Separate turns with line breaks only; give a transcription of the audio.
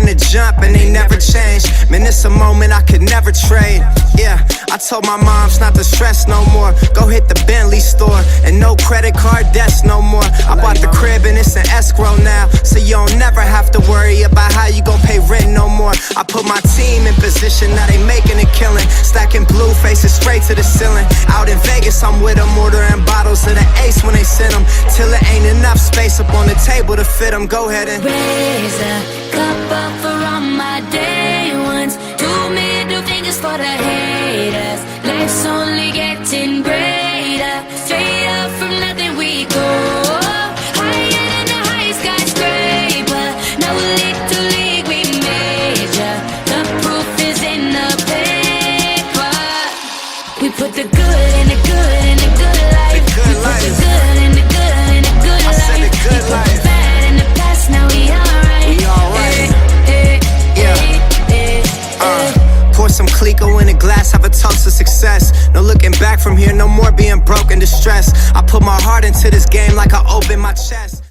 from the jump and they never change. Man, it's a moment I could never trade. Yeah, I told my moms not to stress no more. Go hit the Bentley store and no credit card debts no more. I bought the crib and it's an escrow now, so you don't never have to worry about how you gon' pay rent no more. I put my team in position, now they making a killing. Stacking blue faces straight to the ceiling. Out in Vegas, I'm with them, ordering bottles of the Ace when they send them, till it ain't enough space up on the table to fit them. Go ahead and
raise a cup up for all my day ones. 2 middle fingers for the haters. Life's only getting greater. Straight up from nothing we go. Higher than the highest skyscraper. No little league we major. The proof is in the paper. We put the good in the good in the good life.
The good
We
life.
put the good in the good in the good
I
life.
said the good
We put
life.
the bad in the past, now we alright.
We alright. Yeah.
Yeah.
Pour some Clico in a glass, have a toast to success. No looking back from here, no more being broke and distressed. I put my heart into this game like I opened my chest.